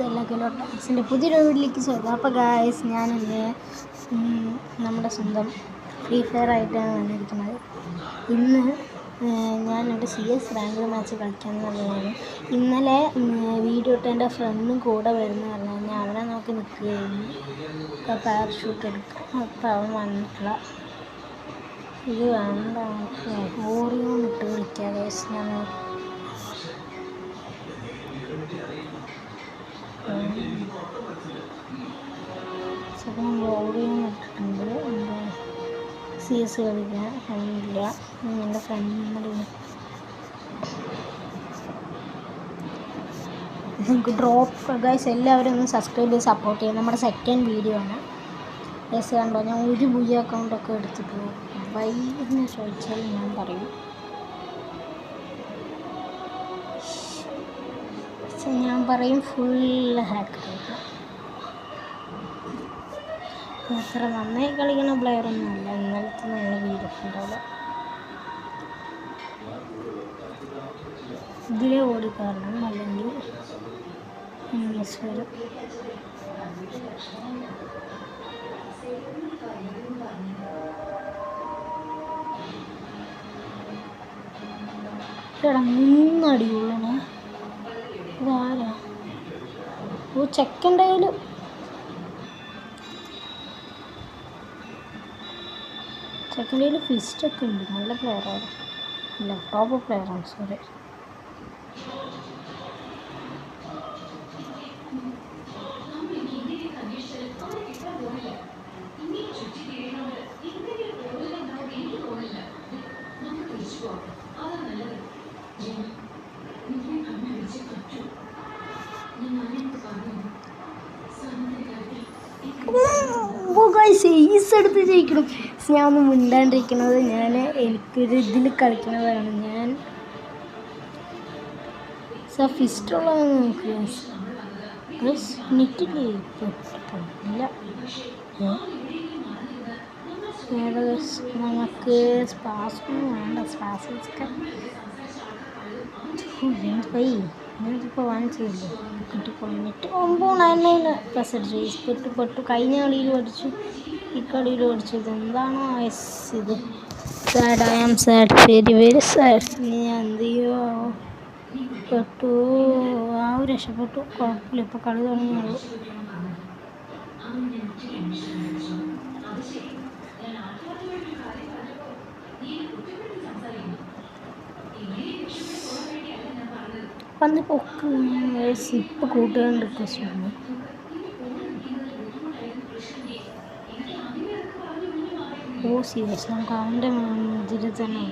എല്ലാത്തിൻ്റെ പുതിയൊരു വീട്ടിലേക്ക് സ്വാഗതം. അപ്പോൾ ഗായ്സ്, ഞാനിന്ന് നമ്മുടെ സ്വന്തം ഫ്രീ ഫയർ ആയിട്ടാണ് വന്നിരിക്കുന്നത്. ഇന്ന് ഞാനൊരു CS റാങ്ക് മാച്ച് കളിക്കാമെന്നുള്ളതാണ്. ഇന്നലെ വീഡിയോ ഇട്ട് എൻ്റെ ഫ്രണ്ടും കൂടെ വരുന്ന പറഞ്ഞു കഴിഞ്ഞാൽ അവനെ നോക്കി നിൽക്കുകയായിരുന്നു. അപ്പോൾ പാരഷൂട്ട് എടുക്കാം. അപ്പോൾ അവൻ വന്നിട്ടില്ല. ഇത് വേണ്ട, ഓറിയോൺ ഇട്ട് കളിക്കാം ഗായ്സ്. ഞാൻ നമ്മൾ ഓറിയോൺ ഇട്ടിട്ടുണ്ട്. എൻ്റെ CS കളിക്കാൻ കഴിയില്ല. എൻ്റെ ഫ്രണ്ടിനോട് നമുക്ക് ഡ്രോപ്പ് ഗൈസ്. എല്ലാവരും ഒന്ന് സബ്സ്ക്രൈബ് ചെയ്ത് സപ്പോർട്ട് ചെയ്യാം. നമ്മുടെ സെക്കൻഡ് വീഡിയോ ആണ് ഗൈസ്. കണ്ടോ, ഞാൻ ഒരു പുതിയ അക്കൗണ്ടൊക്കെ എടുത്തിട്ടുള്ളൂ. വൈ എന്ന് ചോദിച്ചാൽ ഞാൻ പറയും. Full hacker. അത്ര നന്നായി കളിക്കുന്ന പ്ലെയറൊന്നുമല്ല. ഇന്നലത്തെ നല്ല വീരപ്പുണ്ടാവില്ല. ഇതിലെ ഓടിക്കാരണം, അല്ലെങ്കിൽ ഇംഗ്ലീഷ് വരും. ചേട്ടാ 3 അടിയുള്ളണേ. ഇതാരാ? ഓ, ചെക്കൻ്റെ കയ്യിൽ ഫിസ്റ്റൊക്കെ ഉണ്ട്. നല്ല പ്ലെയറാണ്. ഇല്ല, ടോപ്പ് പ്ലെയറാണ്. സോറി. എടുത്ത് ജയിക്കണം. ഞാൻ ഒന്നും മിണ്ടാണ്ടിരിക്കുന്നത്. എനിക്കൊരു ഇതിൽ കളിക്കുന്നതാണ്. ഞാൻ ഫിസ്റ്റുള്ളത് നോക്കുക. നെറ്റില്ലേ ഇല്ല. നമുക്ക് സ്പാസൊന്നും വേണ്ട. സ്പാസൊക്കെ ഞാനിപ്പോൾ വാങ്ങിച്ചില്ലേ. കിട്ടിക്കൊള്ളിട്ട് 999 പ്ലസ് അടിച്ചു. പെട്ടു. കഴിഞ്ഞ കളിയിൽ പഠിച്ചു, ഈ കളിയിൽ പഠിച്ചു. ഇതെന്താണോ ഇത്? Sad. I am sad, very very sad. ഞാൻ എന്ത് ചെയ്യുമോ? പെട്ടു. രക്ഷപ്പെട്ടു. കുഴപ്പമില്ല. ഇപ്പോൾ കളി തുടങ്ങിയുള്ളൂ. വന്ന് പൊക്ക് സിപ്പ് കൂട്ടുകാരുണ്ട്. ഓ സീരിയസ്, നമുക്ക് അവൻ്റെ ഇതിൽ തന്നെ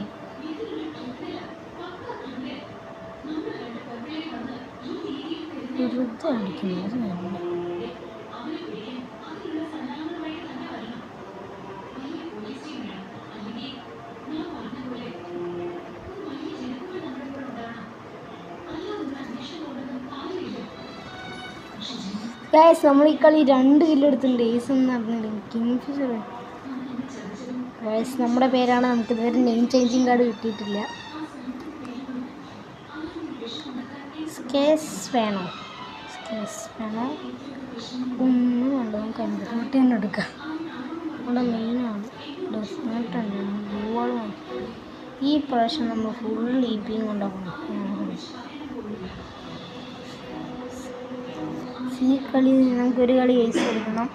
വെറുതെ അടിക്കുന്നത് വേണ്ട. ഗൈസ്, നമ്മൾ ഈ കളി 2 കിലോ എടുത്തിട്ടുണ്ട്. ഏസ് എന്ന് പറഞ്ഞില്ല, കിങ്ഫിഷർ ഗൈസ് നമ്മുടെ പേരാണ്. നമുക്ക് ഇതുവരെ നെയിം ചേഞ്ചിങ് കാർഡ് കിട്ടിയിട്ടില്ല. സ്കേസ് വേണോ? ഒന്നും വേണ്ട. നമുക്ക് 50 തന്നെ എടുക്കാം. നമ്മുടെ മെയിനാണ് ഡെസ്നോട്ടുണ്ട്. ബ്ലൂവാൾ വേണം. ഈ പ്രാവശ്യം നമ്മൾ ഫുൾ ലീപ്പിങ് കൊണ്ടാക്കണം. ഈ കളി നമുക്കൊരു കളി ഏസ് എടുക്കണം.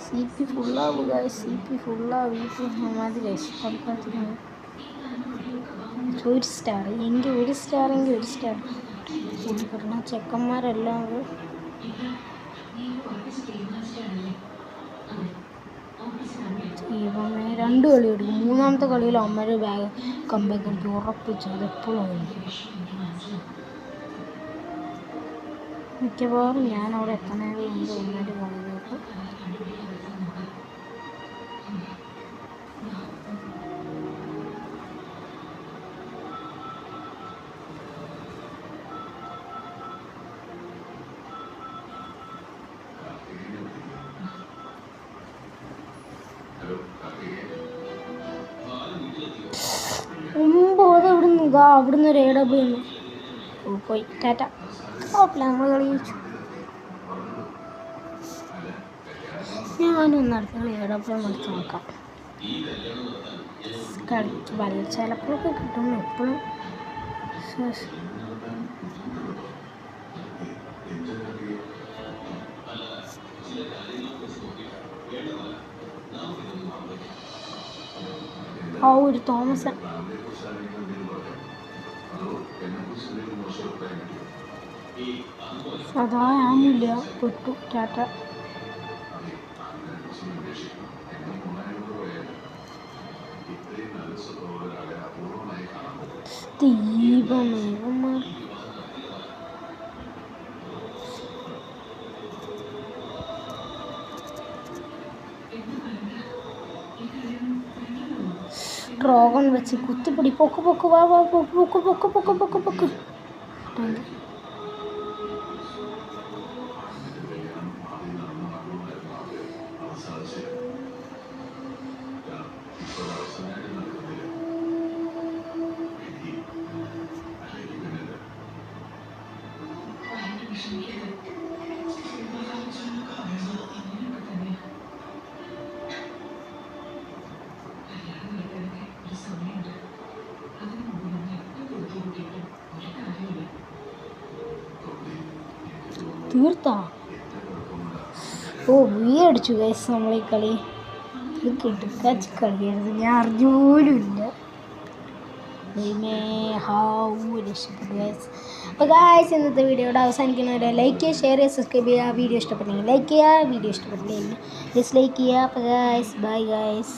CP ഫുള്ളാവുക. CP ഫുള്ളാവും. മതി ഗൈസ്. കളിക്കാത്ത ഒരു സ്റ്റാർ കൂട്ടിക്കിടണം. ചെക്കന്മാരെല്ലാം ഇവനെ 2 കളി എടുക്കും. 3ാമത്തെ കളിയിൽ അമ്മ കമ്പാക്ക് അടിക്കും. ഉറപ്പിച്ചത് എപ്പോഴും മിക്കവാറും ഞാൻ അവിടെ എത്തുന്നതിന് മുമ്പ് ഒന്നായിട്ട് കളികൾക്ക്. ഇതാ അവിടുന്ന് ഒരു AW പോയി ടാറ്റ. കുഴപ്പമില്ല, നമ്മൾ കളി ജയിച്ചു. ഞാനൊന്ന് അടുത്ത കളി AW എടുത്ത് നോക്കാം. കളിക്ക് വല്ല ചിലപ്പോഴൊക്കെ കിട്ടും, എപ്പോഴും ആ ഒരു തോമസ് അതാ ആമില്ല പെട്ടു ടാറ്റ. ദീപമേ ഡ്രോഗൺ വെച്ച് കുത്തിപ്പിടി. പൊക്ക് പൊക്ക് വാ വാ പൊക്ക് പൊക്ക് പൊക്ക് പൊക്ക് പൊക്ക്. തീർത്താ? ഓ അടിച്ചു ഗൈസ് നമ്മളീ കളി. ഇത് കിടക്കാച്ച് കളിയായിരുന്നു, ഞാൻ അറിഞ്ഞുപോലുമില്ല. രക്ഷപ്പെട്ടു ഗൈസ്. അപ്പോൾ ഗൈസ് ഇന്നത്തെ വീഡിയോയുടെ അവസാനിക്കുന്നവരെ ലൈക്ക് ചെയ്യുക, ഷെയർ ചെയ്യുക, സബ്സ്ക്രൈബ് ചെയ്യുക. വീഡിയോ ഇഷ്ടപ്പെട്ടെങ്കിൽ ലൈക്ക് ചെയ്യുക, വീഡിയോ ഇഷ്ടപ്പെട്ടില്ലെങ്കിൽ ഡിസ്ലൈക്ക് ചെയ്യുക. അപ്പോൾ ഗൈസ് ബൈ ഗൈസ്.